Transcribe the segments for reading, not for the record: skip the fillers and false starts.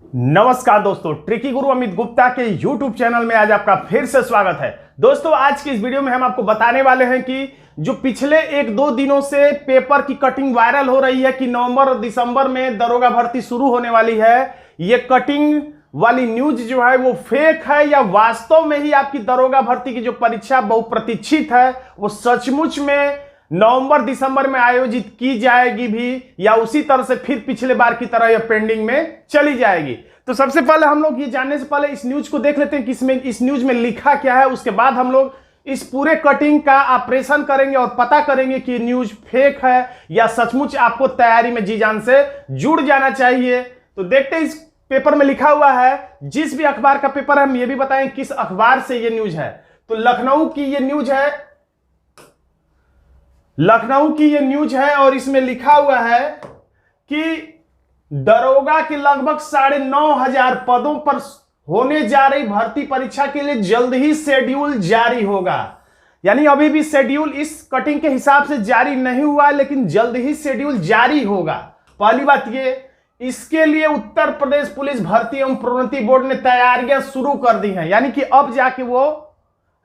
नमस्कार दोस्तों, ट्रिकी गुरु अमित गुप्ता के YouTube चैनल में आज आपका फिर से स्वागत है। दोस्तों, आज की इस वीडियो में हम आपको बताने वाले हैं कि जो पिछले एक दो दिनों से पेपर की कटिंग वायरल हो रही है कि नवंबर और दिसंबर में दरोगा भर्ती शुरू होने वाली है, ये कटिंग वाली न्यूज जो है वो फेक है या वास्तव में ही आपकी दरोगा भर्ती की जो परीक्षा बहुप्रतीक्षित है वो सचमुच में नवंबर दिसंबर में आयोजित की जाएगी भी, या उसी तरह से फिर पिछले बार की तरह यह पेंडिंग में चली जाएगी। तो सबसे पहले हम लोग ये जानने से पहले इस न्यूज को देख लेते हैं कि इसमें इस न्यूज में लिखा क्या है। उसके बाद हम लोग इस पूरे कटिंग का ऑपरेशन करेंगे और पता करेंगे कि न्यूज फेक है या सचमुच आपको तैयारी में जी जान से जुड़ जाना चाहिए। तो देखते हैं इस पेपर में लिखा हुआ है, जिस भी अखबार का पेपर है हम ये भी बताएं किस अखबार से ये न्यूज है। तो लखनऊ की ये न्यूज है, लखनऊ की ये न्यूज है और इसमें लिखा हुआ है कि दरोगा के लगभग 9,500 पदों पर होने जा रही भर्ती परीक्षा के लिए जल्द ही शेड्यूल जारी होगा। यानी अभी भी शेड्यूल इस कटिंग के हिसाब से जारी नहीं हुआ है, लेकिन जल्द ही शेड्यूल जारी होगा। पहली बात ये, इसके लिए उत्तर प्रदेश पुलिस भर्ती एवं प्रोन्नति बोर्ड ने तैयारियां शुरू कर दी हैं। यानी कि अब जाके वो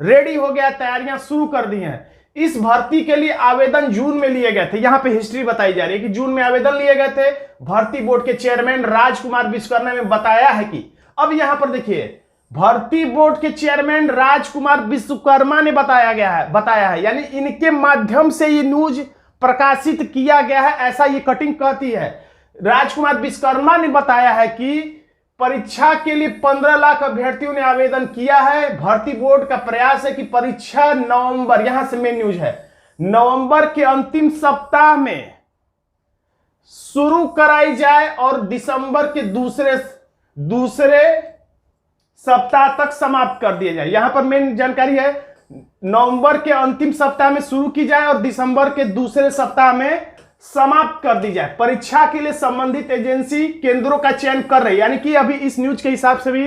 रेडी हो गया, तैयारियां शुरू कर दी हैं। इस भर्ती के लिए आवेदन जून में लिए गए थे। यहां पे हिस्ट्री बताई जा रही है कि जून में आवेदन लिए गए थे। भर्ती बोर्ड के चेयरमैन राजकुमार विश्वकर्मा ने बताया है कि, अब यहां पर देखिए, भर्ती बोर्ड के चेयरमैन राजकुमार विश्वकर्मा ने बताया है, यानी इनके माध्यम से ये न्यूज प्रकाशित किया गया है, ऐसा ये कटिंग कहती है। राजकुमार विश्वकर्मा ने बताया है कि परीक्षा के लिए 15 लाख अभ्यर्थियों ने आवेदन किया है। भर्ती बोर्ड का प्रयास है कि परीक्षा नवंबर, यहां से मेन न्यूज है, नवंबर के अंतिम सप्ताह में शुरू कराई जाए और दिसंबर के दूसरे सप्ताह तक समाप्त कर दिया जाए। यहां पर मेन जानकारी है, नवंबर के अंतिम सप्ताह में शुरू की जाए और दिसंबर के दूसरे सप्ताह में समाप्त कर दी जाए। परीक्षा के लिए संबंधित एजेंसी केंद्रों का चयन कर रही है, यानी कि अभी इस न्यूज के हिसाब से भी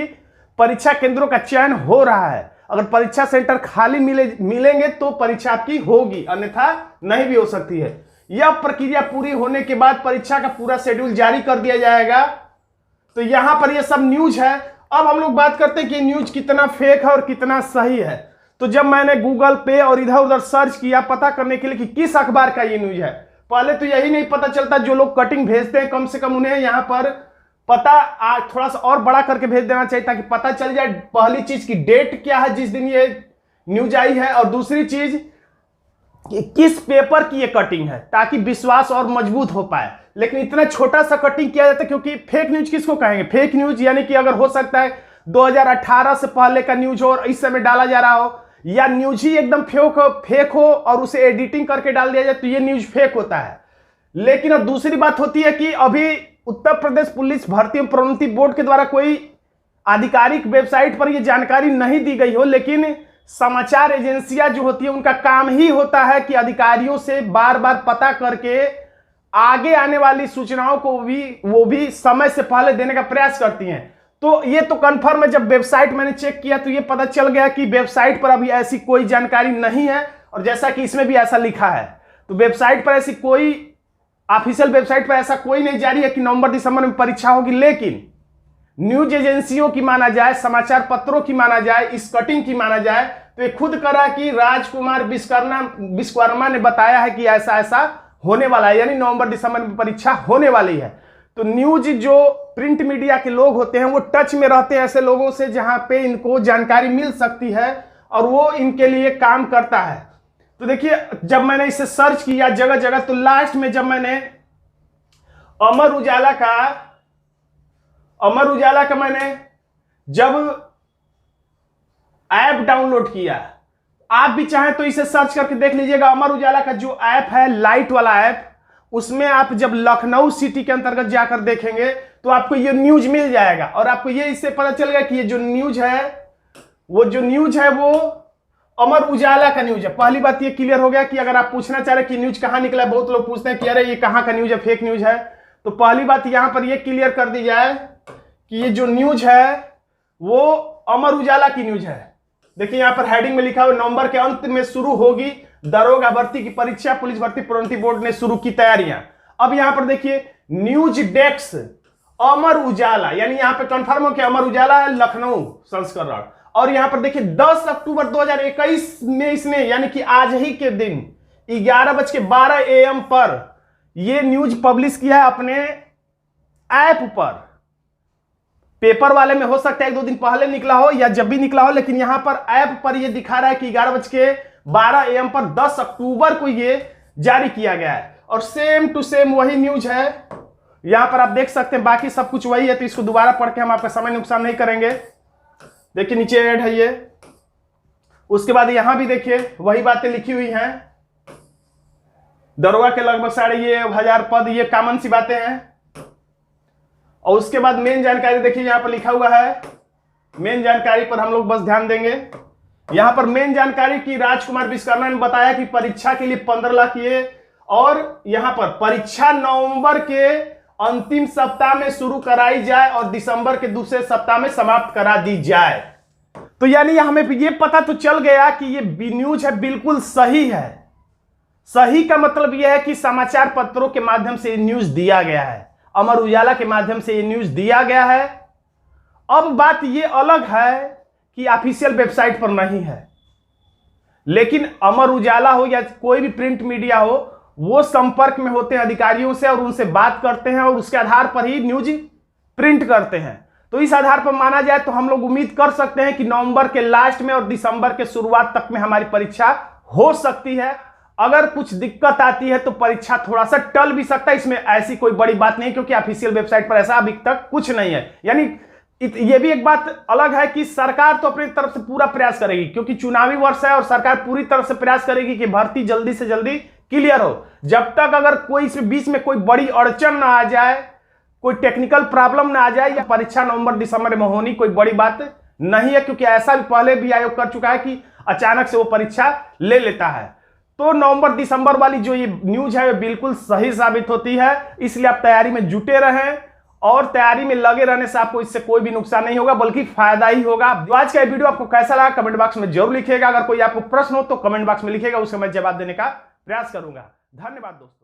परीक्षा केंद्रों का चयन हो रहा है। अगर परीक्षा सेंटर खाली मिलेंगे तो परीक्षा आपकी होगी, अन्यथा नहीं भी हो सकती है। यह प्रक्रिया पूरी होने के बाद परीक्षा का पूरा शेड्यूल जारी कर दिया जाएगा। तो यहां पर यह सब न्यूज है। अब हम लोग बात करते हैं कि न्यूज कितना फेक है और कितना सही है। तो जब मैंने गूगल पे और इधर उधर सर्च किया पता करने के लिए कि किस अखबार का ये न्यूज है, पहले तो यही नहीं पता चलता। जो लोग कटिंग भेजते हैं कम से कम उन्हें यहां पर पता थोड़ा सा और बड़ा करके भेज देना चाहिए, ताकि पता चल जाए पहली चीज की डेट क्या है जिस दिन ये न्यूज आई है, और दूसरी चीज कि किस पेपर की ये कटिंग है, ताकि विश्वास और मजबूत हो पाए। लेकिन इतना छोटा सा कटिंग किया जाता है, क्योंकि फेक न्यूज किसको कहेंगे? फेक न्यूज यानी कि अगर हो सकता है 2018 से पहले का न्यूज हो और इस समय डाला जा रहा हो, या न्यूज ही एकदम फेक हो और उसे एडिटिंग करके डाल दिया जाए, तो ये न्यूज फेक होता है। लेकिन अब दूसरी बात होती है कि अभी उत्तर प्रदेश पुलिस भर्ती एवं प्रोन्नति बोर्ड के द्वारा कोई आधिकारिक वेबसाइट पर यह जानकारी नहीं दी गई हो, लेकिन समाचार एजेंसियां जो होती है उनका काम ही होता है कि अधिकारियों से बार बार पता करके आगे आने वाली सूचनाओं को वो भी समय से पहले देने का प्रयास करती हैं। तो ये तो कंफर्म है। जब वेबसाइट मैंने चेक किया तो ये पता चल गया कि वेबसाइट पर अभी ऐसी कोई जानकारी नहीं है, और जैसा कि इसमें भी ऐसा लिखा है, तो वेबसाइट पर ऐसी कोई ऑफिशियल वेबसाइट पर ऐसा कोई नहीं जारी है कि नवंबर दिसंबर में परीक्षा होगी। लेकिन न्यूज एजेंसियों की माना जाए, समाचार पत्रों की माना जाए, इस कटिंग की माना जाए, तो ये खुद करा कि राजकुमार विश्वकर्मा ने बताया है कि ऐसा ऐसा होने वाला है, यानी नवंबर दिसंबर में परीक्षा होने वाली है। तो न्यूज जो प्रिंट मीडिया के लोग होते हैं वो टच में रहते हैं ऐसे लोगों से जहां पे इनको जानकारी मिल सकती है, और वो इनके लिए काम करता है। तो देखिए, जब मैंने इसे सर्च किया जगह जगह, तो लास्ट में जब मैंने अमर उजाला का मैंने जब ऐप डाउनलोड किया, आप भी चाहें तो इसे सर्च करके देख लीजिएगा। अमर उजाला का जो ऐप है, लाइट वाला ऐप, उसमें आप जब लखनऊ सिटी के अंतर्गत जाकर देखेंगे तो आपको ये न्यूज मिल जाएगा, और आपको ये इससे पता चलेगा कि ये जो न्यूज है वो अमर उजाला का न्यूज है। पहली बात ये क्लियर हो गया कि अगर आप पूछना चाह रहे कि न्यूज कहां निकला है, बहुत लोग पूछते हैं कि अरे ये कहां का न्यूज है, फेक न्यूज है। तो पहली बात यहां पर ये क्लियर कर दी जाए कि ये जो न्यूज है वो अमर उजाला की न्यूज है। देखिए यहां पर हेडिंग में लिखा हुआ, नवंबर के अंत में शुरू होगी दरोगा भर्ती की परीक्षा, पुलिस भर्ती प्रोन्नति बोर्ड ने शुरू की तैयारियां। अब यहां पर देखिए, न्यूज डेस्क अमर उजाला, यानी यहां पे कंफर्म हो कि अमर उजाला है लखनऊ संस्करण। और यहां पर देखिए 10 अक्टूबर 2021 में इसने, यानी कि आज ही के दिन 11:12 AM पर यह न्यूज पब्लिश किया है अपने ऐप पर। पेपर वाले में हो सकता है 1-2 दिन पहले निकला हो या जब भी निकला हो, लेकिन यहां पर ऐप पर यह दिखा रहा है कि 11:12 AM पर 10 अक्टूबर को यह जारी किया गया है। और सेम टू सेम वही न्यूज है, यहां पर आप देख सकते हैं, बाकी सब कुछ वही है, तो इसको दोबारा पढ़ के हम आपका समय नुकसान नहीं करेंगे। देखिए नीचे ऐड है ये, उसके बाद यहां भी देखिए वही बातें लिखी हुई हैं। दरोगा के लगभग 1,500 पद, ये कॉमन सी बातें हैं। और उसके बाद मेन जानकारी देखिए यहां पर लिखा हुआ है, मेन जानकारी पर हम लोग बस ध्यान देंगे। यहां पर मेन जानकारी की राजकुमार विश्वकर्मा ने बताया कि परीक्षा के लिए 15 लाख ये, और यहां पर परीक्षा नवंबर के अंतिम सप्ताह में शुरू कराई जाए और दिसंबर के दूसरे सप्ताह में समाप्त करा दी जाए। तो यानी हमें ये पता तो चल गया कि ये न्यूज है बिल्कुल सही है। सही का मतलब यह है कि समाचार पत्रों के माध्यम से न्यूज दिया गया है, अमर उजाला के माध्यम से ये न्यूज दिया गया है। अब बात ये अलग है कि ऑफिशियल वेबसाइट पर नहीं है, लेकिन अमर उजाला हो या कोई भी प्रिंट मीडिया हो, वो संपर्क में होते हैं अधिकारियों से और उनसे बात करते हैं और उसके आधार पर ही न्यूज प्रिंट करते हैं। तो इस आधार पर माना जाए तो हम लोग उम्मीद कर सकते हैं कि नवंबर के लास्ट में और दिसंबर के शुरुआत तक में हमारी परीक्षा हो सकती है। अगर कुछ दिक्कत आती है तो परीक्षा थोड़ा सा टल भी सकता है, इसमें ऐसी कोई बड़ी बात नहीं, क्योंकि ऑफिशियल वेबसाइट पर ऐसा अभी तक कुछ नहीं है। यानी ये भी एक बात अलग है कि सरकार तो अपनी तरफ से पूरा प्रयास करेगी, क्योंकि चुनावी वर्ष है और सरकार पूरी तरह से प्रयास करेगी कि भर्ती जल्दी से जल्दी क्लियर हो। जब तक अगर कोई इसमें बीच में कोई बड़ी अड़चन ना आ जाए, कोई टेक्निकल प्रॉब्लम ना आ जाए, या परीक्षा नवंबर दिसंबर में होनी कोई बड़ी बात नहीं है, क्योंकि ऐसा भी पहले भी आयोग कर चुका है कि अचानक से वो परीक्षा ले लेता है। तो नवंबर दिसंबर वाली जो ये न्यूज है बिल्कुल सही साबित होती है। इसलिए आप तैयारी में जुटे रहें, और तैयारी में लगे रहने से आपको इससे कोई भी नुकसान नहीं होगा, बल्कि फायदा ही होगा। आज का वीडियो आपको कैसा लगा कमेंट बॉक्स में जरूर लिखिएगा। अगर कोई आपको प्रश्न हो तो कमेंट बॉक्स में लिखिएगा, उसका मैं जवाब देने का प्रयास करूंगा। धन्यवाद दोस्तों।